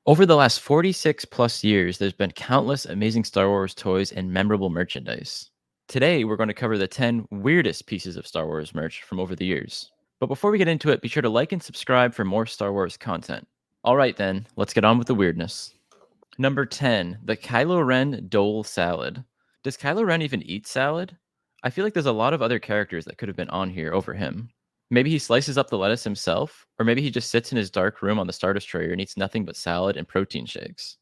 Over the last 46 plus years, there's been countless amazing Star Wars toys and memorable merchandise. Today, we're going to cover the 10 weirdest pieces of Star Wars merch from over the years. But before we get into it, be sure to like and subscribe for more Star Wars content. Alright then, let's get on with the weirdness. Number 10, the Kylo Ren Salad. Does Kylo Ren even eat salad? I feel like there's a lot of other characters that could have been on here over him. Maybe he slices up the lettuce himself, or maybe he just sits in his dark room on the Star Destroyer and eats nothing but salad and protein shakes.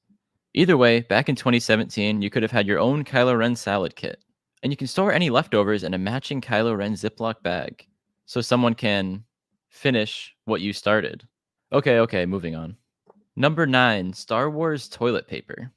Either way, back in 2017, you could have had your own Kylo Ren salad kit, and you can store any leftovers in a matching Kylo Ren Ziploc bag, so someone can finish what you started. Okay, moving on. Number 9, Star Wars toilet paper.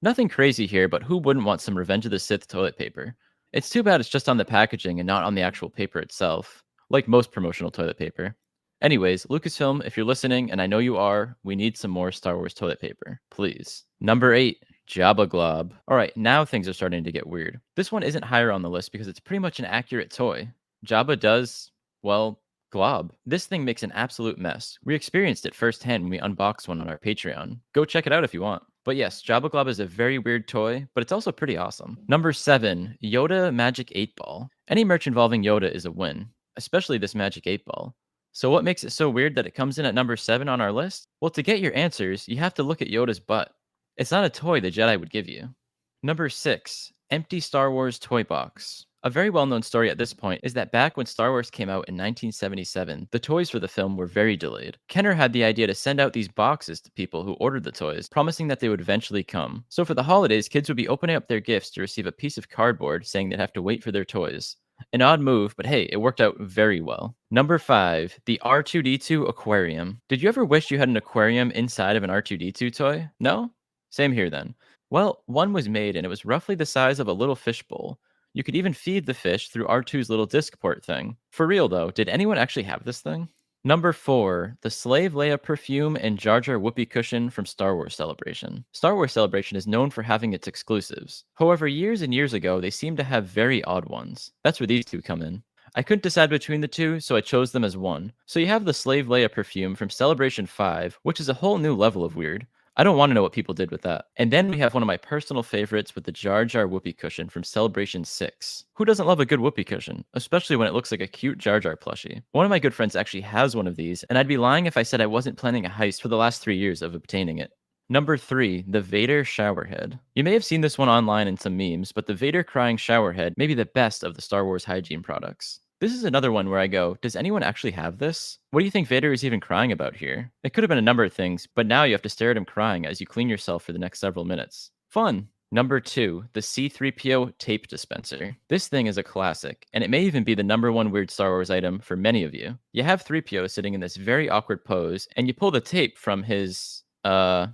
Nothing crazy here, but who wouldn't want some Revenge of the Sith toilet paper? It's too bad it's just on the packaging and not on the actual paper itself, like most promotional toilet paper. Anyways, Lucasfilm, if you're listening, and I know you are, we need some more Star Wars toilet paper, please. Number 8, Jabba Glob. Alright, now things are starting to get weird. This one isn't higher on the list because it's pretty much an accurate toy. Jabba does, well, glob. This thing makes an absolute mess. We experienced it firsthand when we unboxed one on our Patreon. Go check it out if you want. But yes, Jabba Glob is a very weird toy, but it's also pretty awesome. Number 7, Yoda Magic 8 Ball. Any merch involving Yoda is a win, especially this Magic 8 Ball. So what makes it so weird that it comes in at number 7 on our list? Well, to get your answers, you have to look at Yoda's butt. It's not a toy the Jedi would give you. Number 6, Empty Star Wars Toy Box. A very well-known story at this point is that back when Star Wars came out in 1977, the toys for the film were very delayed. Kenner had the idea to send out these boxes to people who ordered the toys, promising that they would eventually come. So for the holidays, kids would be opening up their gifts to receive a piece of cardboard saying they'd have to wait for their toys. An odd move, but hey, it worked out very well. Number 5, the R2D2 Aquarium. Did you ever wish you had an aquarium inside of an R2D2 toy? No? Same here then. Well, one was made and it was roughly the size of a little fishbowl. You could even feed the fish through R2's little disc port thing. For real though, did anyone actually have this thing? Number 4, the Slave Leia perfume and Jar Jar whoopee cushion from Star Wars Celebration. Star Wars Celebration is known for having its exclusives. However, years and years ago, they seem to have very odd ones. That's where these two come in. I couldn't decide between the two, so I chose them as one. So you have the Slave Leia perfume from Celebration 5, which is a whole new level of weird. I don't want to know what people did with that. And then we have one of my personal favorites with the Jar Jar whoopee cushion from Celebration 6. Who doesn't love a good whoopee cushion? Especially when it looks like a cute Jar Jar plushie. One of my good friends actually has one of these, and I'd be lying if I said I wasn't planning a heist for the last 3 years of obtaining it. Number 3, the Vader Showerhead. You may have seen this one online in some memes, but the Vader crying showerhead may be the best of the Star Wars hygiene products. This is another one where I go, does anyone actually have this? What do you think Vader is even crying about here? It could have been a number of things, but now you have to stare at him crying as you clean yourself for the next several minutes. Fun! Number 2, the C-3PO tape dispenser. This thing is a classic, and it may even be the number 1 weird Star Wars item for many of you. You have 3PO sitting in this very awkward pose, and you pull the tape from his, well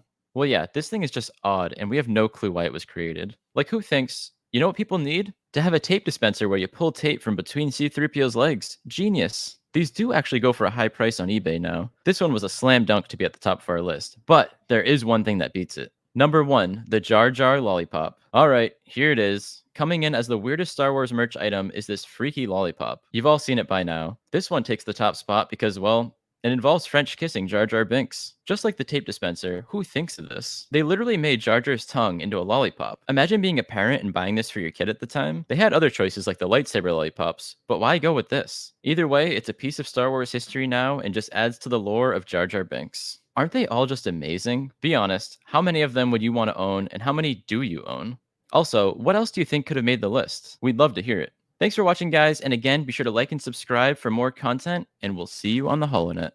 yeah, this thing is just odd, and we have no clue why it was created. Like who thinks, you know what people need? To have a tape dispenser where you pull tape from between C-3PO's legs. Genius. These do actually go for a high price on eBay now. This one was a slam dunk to be at the top of our list, but there is one thing that beats it. Number 1, the Jar Lollipop. Alright, here it is. Coming in as the weirdest Star Wars merch item is this freaky lollipop. You've all seen it by now. This one takes the top spot because, well, it involves French kissing Jar Jar Binks. Just like the tape dispenser, who thinks of this? They literally made Jar Jar's tongue into a lollipop. Imagine being a parent and buying this for your kid at the time. They had other choices like the lightsaber lollipops, but why go with this? Either way, it's a piece of Star Wars history now and just adds to the lore of Jar Jar Binks. Aren't they all just amazing? Be honest, how many of them would you want to own and how many do you own? Also, what else do you think could have made the list? We'd love to hear it. Thanks for watching, guys, and again, be sure to like and subscribe for more content, and we'll see you on the HoloNet.